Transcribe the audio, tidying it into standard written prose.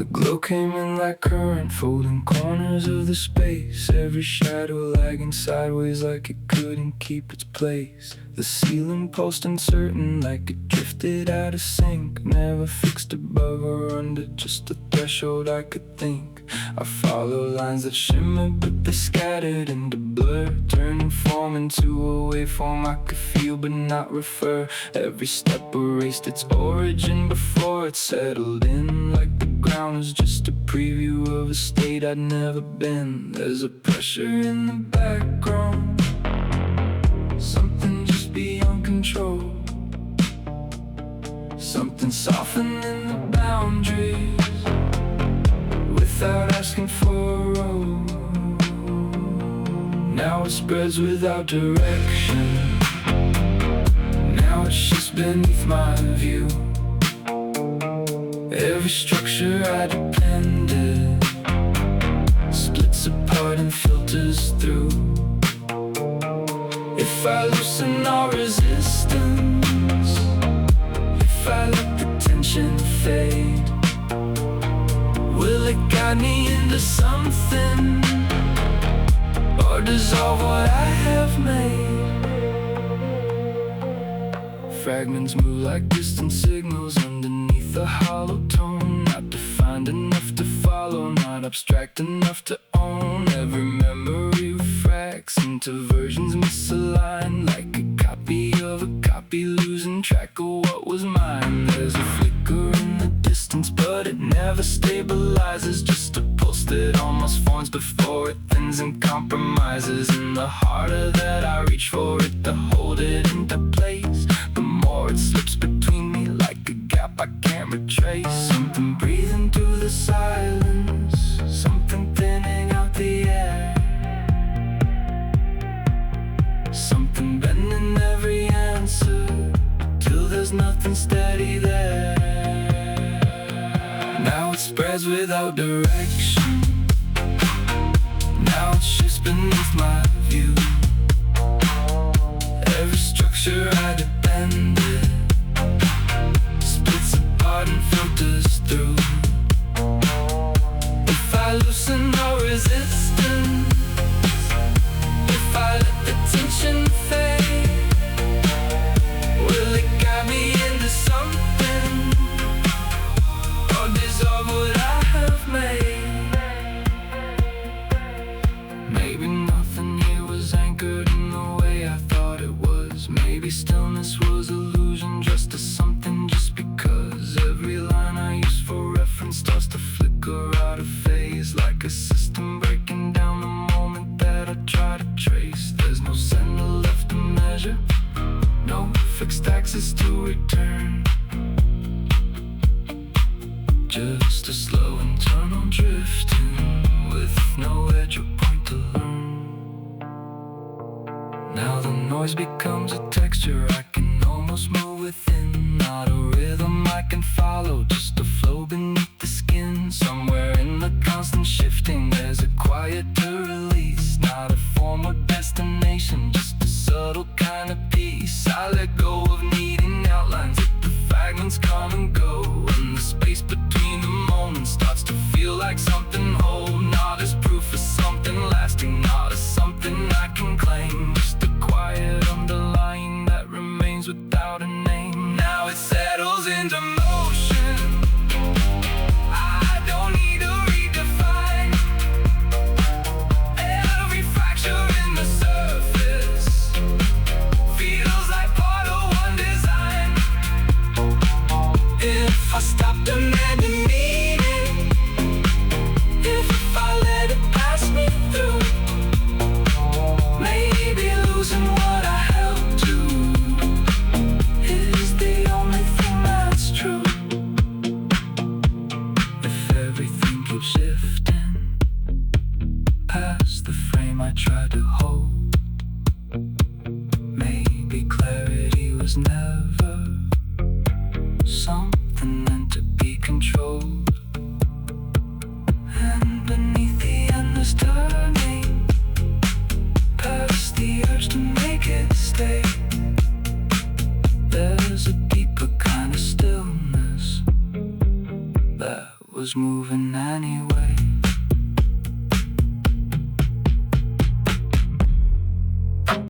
The glow came in like current, folding corners of the space. Every shadow lagging sideways like it couldn't keep its place. The ceiling pulsed uncertain like it drifted out of sync. Never fixed above or under, just a threshold I could think. I follow lines that shimmered but they scattered into blur, turning form into a waveform I could feel but not refer. Every step erased its origin before it settled in, like the ground was just a preview of a state I'd never been. There's a pressure in the background, something just beyond control, something softening the boundaries without asking for a role. Now it spreads without direction, now it's just beneath my view. Every structure I depended splits apart and filters through. If I loosen all resistance, if I let the tension fade, will it guide me into something, or dissolve what I have made? Fragments move like distant signals underneath a hollow tone, not defined enough to follow, not abstract enough to own. Every memory refracts into versions misaligned, like a copy of a copy, losing track of what was mine. There's a flicker in the distance, but it never stabilizes, just a pulse that almost forms before it thins and compromises. And the harder that I reach for it to hold it into place, the more it slips between me like a gap I can't retrace. Something breathing through the silence, something thinning out the air, something bending every answer till there's nothing steady there. Now it spreads without direction, now it's just beneath my view. Every structure I depended splits apart and filters through. If I loosen no resistance, if I let the tension fade, will it guide me into something, or dissolve what I have made? Maybe nothing here was anchored in the way I thought it was. Maybe stillness was illusion, just a something, just because every line I use for reference starts to flicker out of phase, like a system breaking down the moment that I try to trace. There's no center left to measure, no fixed axis to return, just a slow internal drifting with no edge or point to learn. Now the noise becomes a texture I can almost move within, not a rhythm I can follow, just a flow beneath the skin. Somewhere in the constant shifting there's a quieter release, not a form or destination, just a subtle kind of peace. I let go of needing outlines, let the fragments come and go, and the space between the moments starts to feel like something whole, not as proof of something lasting, not as something I can claim, just a quiet underlying that remains without a name. Now it settles into motion, I don't need to redefine every fracture in the surface, feels like part of one design. If I stop demanding meaning, if I let it pass me through, maybe losing what I held to is the only thing that's true. If everything keeps shifting past the frame I tried to hold, maybe clarity was never something meant to be controlled. And beneath the endless turning, past the urge to make it stay, there's a deeper kind of stillness that was moving anyway.